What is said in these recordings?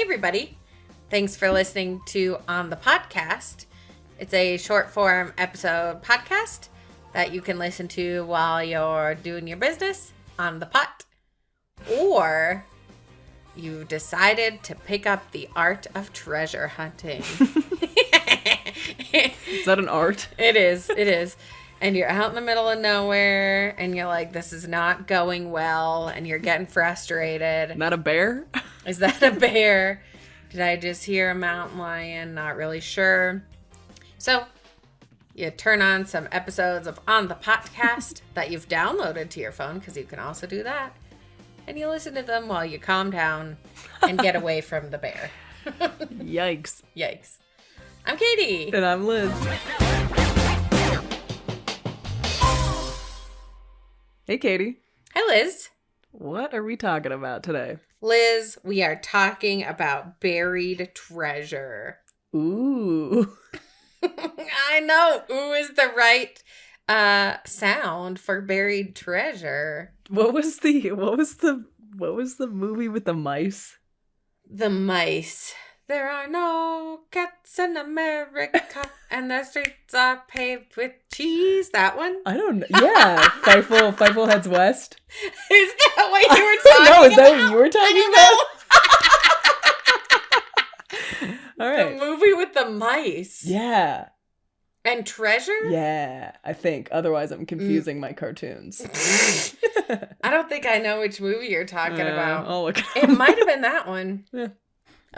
everybody. Thanks for listening to On the Podcast. It's a short form episode podcast that you can listen to while you're doing your business on the pot. Or you've decided to pick up the art of treasure hunting. Is that an art? It is. And you're out in the middle of nowhere and you're like, this is not going well, and you're getting frustrated. Not a bear? Is that a bear? Did I just hear a mountain lion? Not really sure. So you turn on some episodes of On the Podcast that you've downloaded to your phone, because you can also do that. And you listen to them while you calm down and get away from the bear. Yikes. Yikes. I'm Katie. And I'm Liz. Hey, Katie. Hi, Liz. What are we talking about today? Liz, we are talking about buried treasure. Ooh. I know. Ooh is the right sound for buried treasure. What was the movie with the mice? The mice. There are no cats in America, and the streets are paved with cheese. That one? I don't know. Yeah, Fievel Heads West. Is that what you were talking about? No, is that what you were talking about? All right. The movie with the mice. Yeah. And treasure? Yeah, I think. Otherwise, I'm confusing my cartoons. I don't think I know which movie you're talking about. Oh, look. It might have been that one. Yeah.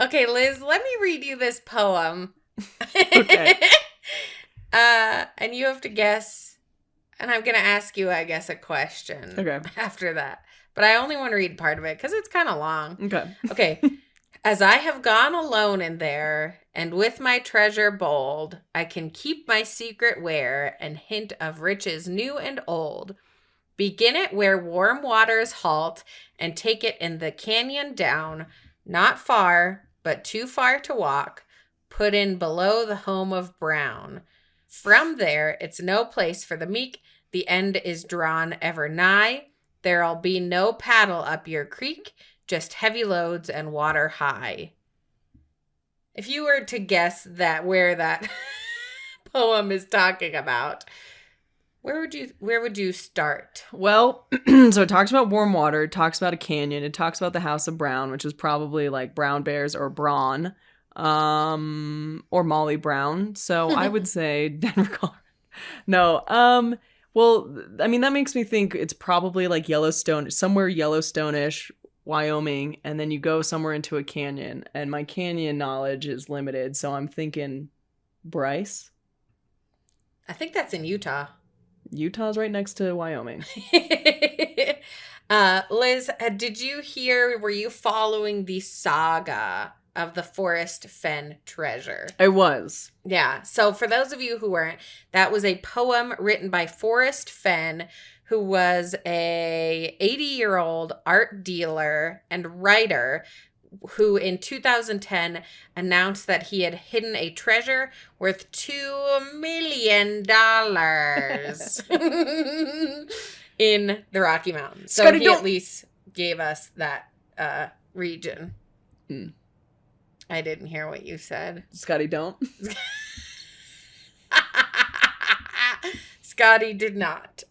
Okay, Liz, let me read you this poem. Okay. And you have to guess. And I'm going to ask you, I guess, a question. Okay. After that. But I only want to read part of it because it's kind of long. Okay. Okay. As I have gone alone in there, and with my treasure bold, I can keep my secret where, and hint of riches new and old. Begin it where warm waters halt, and take it in the canyon down, not far, but too far to walk, put in below the home of Brown. From there, it's no place for the meek, the end is drawn ever nigh. There'll be no paddle up your creek, just heavy loads and water high. If you were to guess where that poem is talking about, where would you start? Well, so it talks about warm water, it talks about a canyon, it talks about the House of Brown, which is probably like brown bears or brawn, or Molly Brown. So I would say Denver, Colorado. No, well, I mean, that makes me think it's probably like Yellowstone, somewhere Yellowstone-ish, Wyoming, and then you go somewhere into a canyon, and my canyon knowledge is limited, so I'm thinking Bryce. I think that's in Utah. Utah's right next to Wyoming. Liz, were you following the saga of the Forrest Fenn treasure? I was. Yeah. So for those of you who weren't, that was a poem written by Forrest Fenn, who was a 80-year-old art dealer and writer who in 2010 announced that he had hidden a treasure worth $2 million in the Rocky Mountains. So Scotty, he at least gave us that region. Mm. I didn't hear what you said. Scotty, don't. Scotty did not.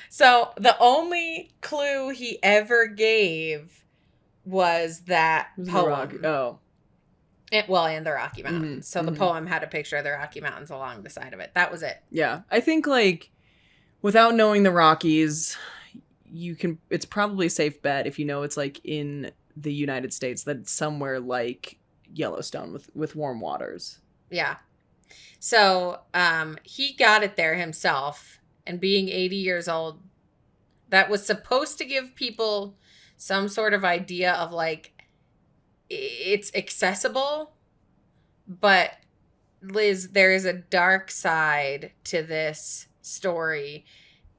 So the only clue he ever gave was that poem. And the Rocky Mountains. Mm-hmm. So the poem had a picture of the Rocky Mountains along the side of it. That was it. Yeah. I think, like, without knowing the Rockies, it's probably a safe bet if you know it's, like, in the United States, that it's somewhere like Yellowstone with warm waters. Yeah. So he got it there himself, and being 80 years old, that was supposed to give people some sort of idea of like, it's accessible, but Liz, there is a dark side to this story,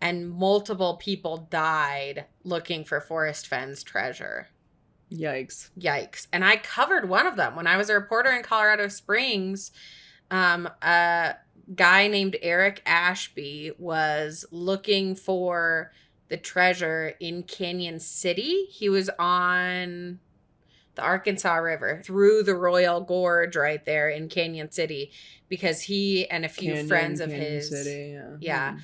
and multiple people died looking for Forrest Fenn's treasure. Yikes. And I covered one of them when I was a reporter in Colorado Springs. A guy named Eric Ashby was looking for the treasure in Canyon City. He was on the Arkansas River through the Royal Gorge right there in Canyon City, because he and a few friends of Canyon his, City, yeah,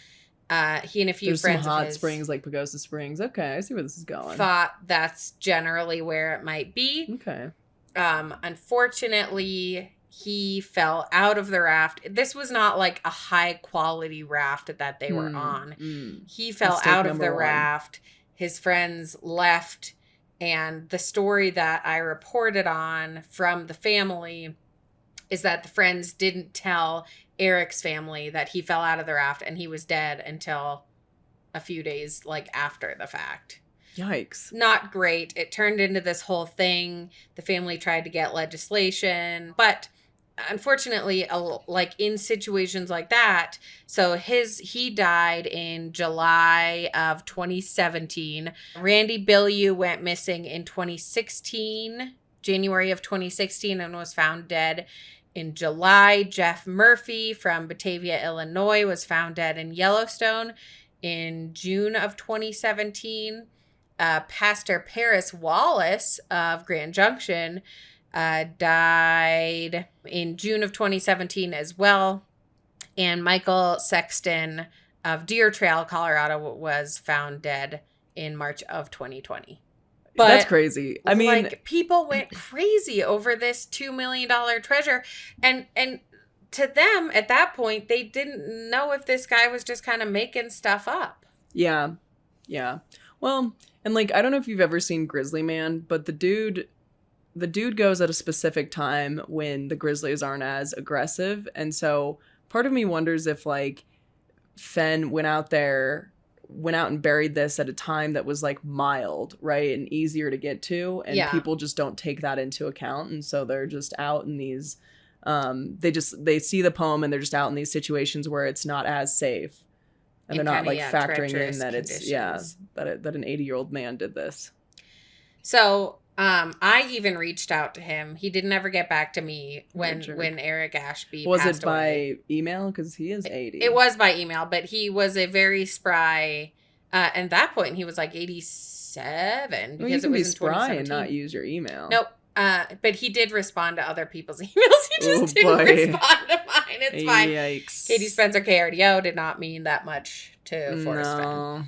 Hmm. he and a few There's some friends of hot his springs like Pagosa Springs. Okay, I see where this is going. thought that's generally where it might be. Okay. Unfortunately, he fell out of the raft. This was not like a high quality raft that they were on. He fell Mistake out of the number one. raft. His friends left. And the story that I reported on from the family is that the friends didn't tell Eric's family that he fell out of the raft and he was dead until a few days like after the fact. Yikes. Not great. It turned into this whole thing. The family tried to get legislation, but unfortunately, like in situations like that, so he died in July of 2017. Randy Bilyeu went missing in 2016, January of 2016, and was found dead in July. Jeff Murphy from Batavia, Illinois, was found dead in Yellowstone in June of 2017. Pastor Paris Wallace of Grand Junction died in June of 2017 as well. And Michael Sexton of Deer Trail, Colorado, was found dead in March of 2020. But that's crazy. I mean, like, people went crazy over this $2 million treasure. And to them, at that point, they didn't know if this guy was just kind of making stuff up. Yeah. Yeah. Well, and like, I don't know if you've ever seen Grizzly Man, but the dude goes at a specific time when the grizzlies aren't as aggressive. And so part of me wonders if like Fenn went out and buried this at a time that was like mild, right? And easier to get to. And people just don't take that into account. And so they're just out in these, they see the poem and they're just out in these situations where it's not as safe. And they're not like factoring in that conditions. That an 80-year-old man did this. So I even reached out to him. He didn't ever get back to me when Eric Ashby passed away. Was it by email? Because he is 80. It was by email, but he was a very spry. At that point, he was like 87 because you can it was be in spry 2017. and not use your email. Nope. But he did respond to other people's emails. He just didn't respond to mine. It's fine. Yikes. Katie Spencer KRDO did not mean that much to Forrest Fenn.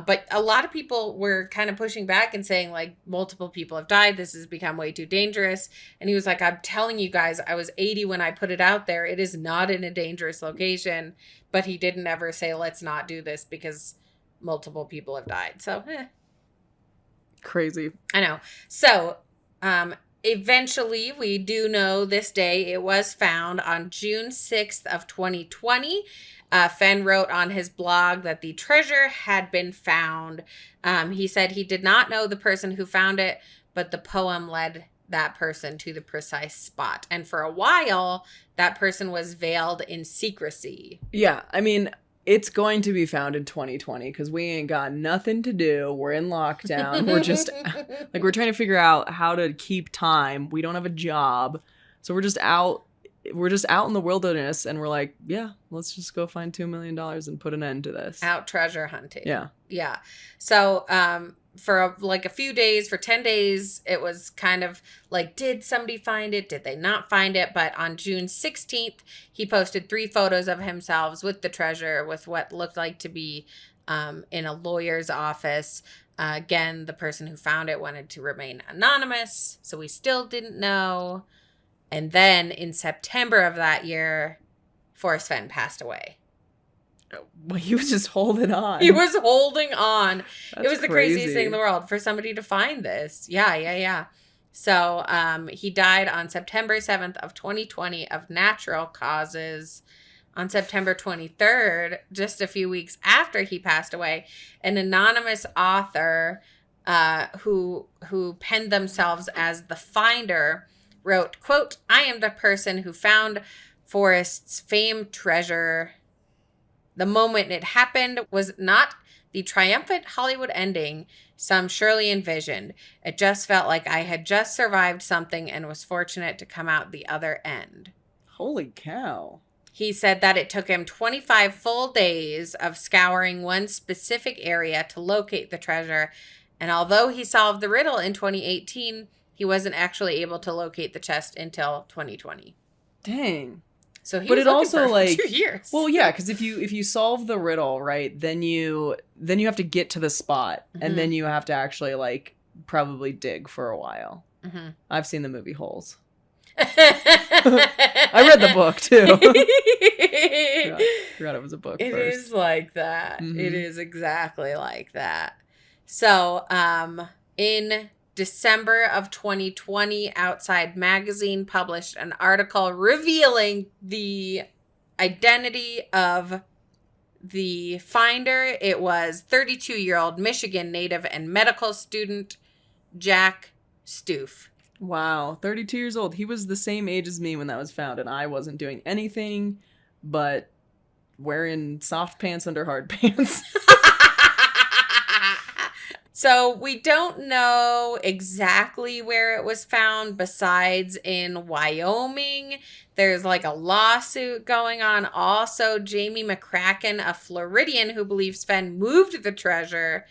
But a lot of people were kind of pushing back and saying, like, multiple people have died. This has become way too dangerous. And he was like, I'm telling you guys, I was 80 when I put it out there. It is not in a dangerous location. But he didn't ever say, let's not do this because multiple people have died. So, Crazy. I know. So, eventually, we do know this day. It was found on June 6th of 2020. Fenn wrote on his blog that the treasure had been found. He said he did not know the person who found it, but the poem led that person to the precise spot. And for a while, that person was veiled in secrecy. Yeah, I mean, it's going to be found in 2020 because we ain't got nothing to do. We're in lockdown. We're just like, we're trying to figure out how to keep time. We don't have a job. So we're just out in the wilderness and we're like, yeah, let's just go find $2 million and put an end to this. Out treasure hunting. Yeah. Yeah. So, for like a few days, for 10 days, it was kind of like, did somebody find it? Did they not find it? But on June 16th, he posted 3 photos of himself with the treasure, with what looked like to be in a lawyer's office. Again, the person who found it wanted to remain anonymous, so we still didn't know. And then in September of that year, Forrest Fenn passed away. Well, he was just holding on. He was holding on. That's it was the crazy. craziest thing in the world for somebody to find this. Yeah. So he died on September 7th of 2020 of natural causes. On September 23rd, just a few weeks after he passed away, an anonymous author who penned themselves as the finder wrote, quote, "I am the person who found Forrest's famed treasure. The moment it happened was not the triumphant Hollywood ending some surely envisioned. It just felt like I had just survived something and was fortunate to come out the other end." Holy cow. He said that it took him 25 full days of scouring one specific area to locate the treasure. And although he solved the riddle in 2018, he wasn't actually able to locate the chest until 2020. Dang. So he But was it looking also, for like, 2 years. Well, yeah, because if you solve the riddle, right, then you have to get to the spot, and then you have to actually, like, probably dig for a while. I've seen the movie Holes. I read the book too. Forgot it was a book. It first. is like that. Mhm. It is exactly like that. So, in December of 2020, Outside Magazine published an article revealing the identity of the finder. It was 32-year-old Michigan native and medical student Jack Stoof. Wow, 32 years old. He was the same age as me when that was found, and I wasn't doing anything but wearing soft pants under hard pants. So we don't know exactly where it was found besides in Wyoming. There's like a lawsuit going on. Also, Jamie McCracken, a Floridian who believes Fenn moved the treasure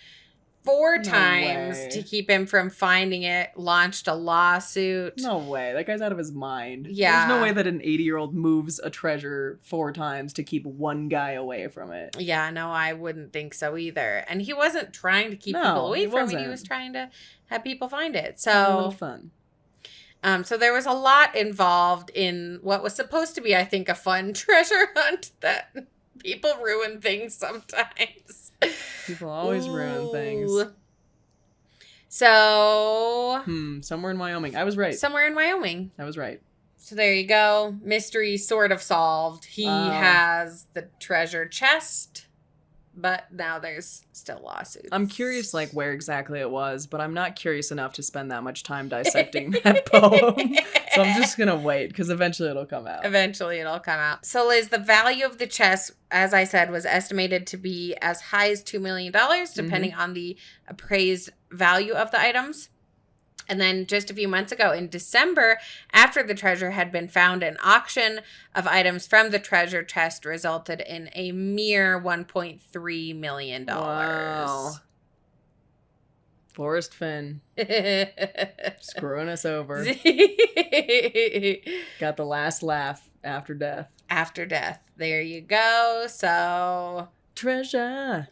4 times way. to keep him from finding it, launched a lawsuit. No way. That guy's out of his mind. Yeah. There's no way that an 80-year-old moves a treasure 4 times to keep one guy away from it. Yeah, no, I wouldn't think so either. And he wasn't trying to keep No, people away he from it. wasn't. He was trying to have people find it. A little So, fun. so there was a lot involved in what was supposed to be, I think, a fun treasure hunt that people ruin things sometimes. People always ruin things. Ooh. So, Somewhere in Wyoming. I was right. somewhere in Wyoming. I was right. So there you go. Mystery sort of solved. He has the treasure chest, but now there's still lawsuits. I'm curious, like, where exactly it was, but I'm not curious enough to spend that much time dissecting that poem. So I'm just gonna wait, because eventually it'll come out. Eventually it'll come out. So Liz, the value of the chest, as I said, was estimated to be as high as $2 million, depending on the appraised value of the items. And then just a few months ago, in December, after the treasure had been found, an auction of items from the treasure chest resulted in a mere $1.3 million. Wow. Forrest Fenn. Screwing us over. Got the last laugh after death. After death. There you go. So, Treasure.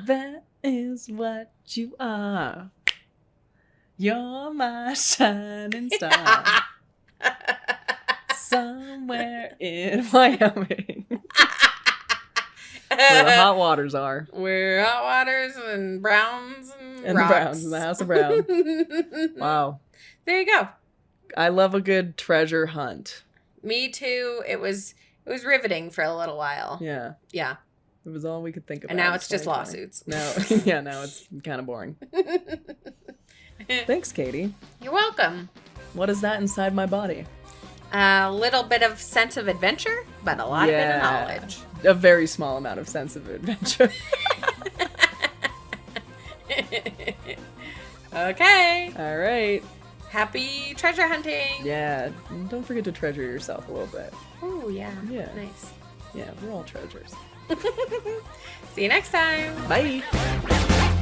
That is what you are. You're my shining star. Somewhere in Wyoming. Where the hot waters are. Where hot waters and browns and the rocks. Browns in the House of Brown. Wow. There you go. I love a good treasure hunt. Me too. It was riveting for a little while. Yeah. Yeah. It was all we could think about. And now it's just 2020. lawsuits. Now it's kind of boring. Thanks, Katie. You're welcome. What is that inside my body? A little bit of sense of adventure, but a lot of bit of knowledge. A very small amount of sense of adventure. Okay. All right. Happy treasure hunting. Yeah. Don't forget to treasure yourself a little bit. Oh, yeah. Yeah. Nice. Yeah, we're all treasures. See you next time. Bye.